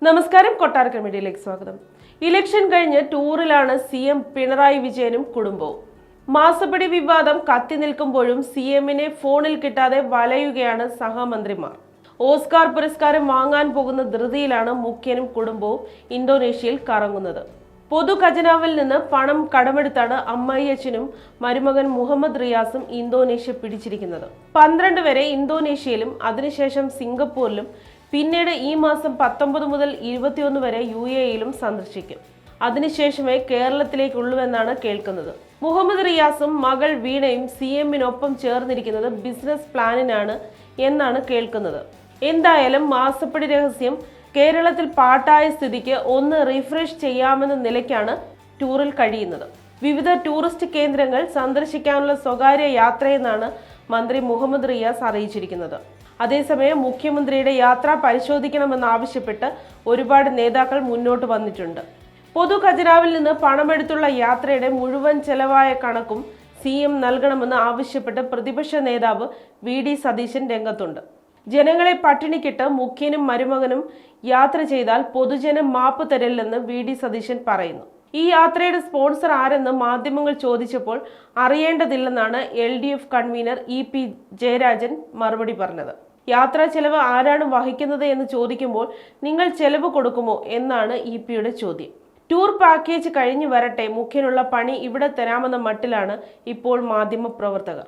നമസ്കാരം, കൊട്ടാരക്കര മീഡിയയിലേക്ക് സ്വാഗതം. ഇലക്ഷൻ കഴിഞ്ഞ് ടൂറിലാണ് CM പിണറായി വിജയനും കുടുംബവും. മാസപ്പടി വിവാദം കത്തി നിൽക്കുമ്പോഴും CMനെ ഫോണിൽ കിട്ടാതെ വലയുകയാണ് സഹമന്ത്രിമാർ. ഓസ്കാർ പുരസ്കാരം വാങ്ങാൻ പോകുന്ന ധൃതിയിലാണ് മുഖ്യനും കുടുംബവും ഇന്തോനേഷ്യയിൽ കറങ്ങുന്നത്. പൊതു ഖജനാവിൽ നിന്ന് പണം കടമെടുത്താണ് അമ്മായിയച്ഛനും മരുമകൻ മുഹമ്മദ് റിയാസും ഇന്തോനേഷ്യ പിടിച്ചിരിക്കുന്നത്. 12 വരെ ഇന്തോനേഷ്യയിലും അതിനുശേഷം സിംഗപ്പൂരിലും പിന്നീട് ഈ മാസം 19 മുതൽ 21 വരെ UAEയിലും സന്ദർശിക്കും. അതിനുശേഷമേ കേരളത്തിലേക്കുള്ളൂവെന്നാണ് കേൾക്കുന്നത്. മുഹമ്മദ് റിയാസും മകൾ വീണയും CMനൊപ്പം ചേർന്നിരിക്കുന്നത് ബിസിനസ് പ്ലാനിനാണ് എന്നാണ് കേൾക്കുന്നത്. എന്തായാലും മാസപ്പടി രഹസ്യം കേരളത്തിൽ പാട്ടായ സ്ഥിതിക്ക് ഒന്ന് റിഫ്രഷ് ചെയ്യാമെന്ന നിലയ്ക്കാണ് ടൂറിൽ കഴിയുന്നത്. വിവിധ ടൂറിസ്റ്റ് കേന്ദ്രങ്ങൾ സന്ദർശിക്കാനുള്ള സ്വകാര്യ യാത്രയെന്നാണ് മന്ത്രി മുഹമ്മദ് റിയാസ് അറിയിച്ചിരിക്കുന്നത്. അതേസമയം മുഖ്യമന്ത്രിയുടെ യാത്ര പരിശോധിക്കണമെന്നാവശ്യപ്പെട്ട് ഒരുപാട് നേതാക്കൾ മുന്നോട്ട് വന്നിട്ടുണ്ട്. പൊതു ഖജനാവിൽ നിന്ന് പണമെടുത്തുള്ള യാത്രയുടെ മുഴുവൻ ചെലവായ കണക്കും CM നൽകണമെന്ന് ആവശ്യപ്പെട്ട് പ്രതിപക്ഷ നേതാവ് VD സതീശൻ രംഗത്തുണ്ട്. ജനങ്ങളെ പട്ടിണിക്കിട്ട് മുഖ്യനും മരുമകനും യാത്ര ചെയ്താൽ പൊതുജനം മാപ്പ് തരില്ലെന്ന് VD സതീശൻ പറയുന്നു. ഈ യാത്രയുടെ സ്പോൺസർ ആരെന്ന് മാധ്യമങ്ങൾ ചോദിച്ചപ്പോൾ അറിയേണ്ടതില്ലെന്നാണ് LDF കൺവീനർ EP ജയരാജൻ മറുപടി പറഞ്ഞത്. യാത്രാ ചെലവ് ആരാണ് വഹിക്കുന്നത് എന്ന് ചോദിക്കുമ്പോൾ നിങ്ങൾ ചെലവ് കൊടുക്കുമോ എന്നാണ് EPയുടെ ചോദ്യം. ടൂർ പാക്കേജ് കഴിഞ്ഞു വരട്ടെ, മുഖ്യനുള്ള പണി ഇവിടെ തരാമെന്ന മട്ടിലാണ് ഇപ്പോൾ മാധ്യമ പ്രവർത്തകർ.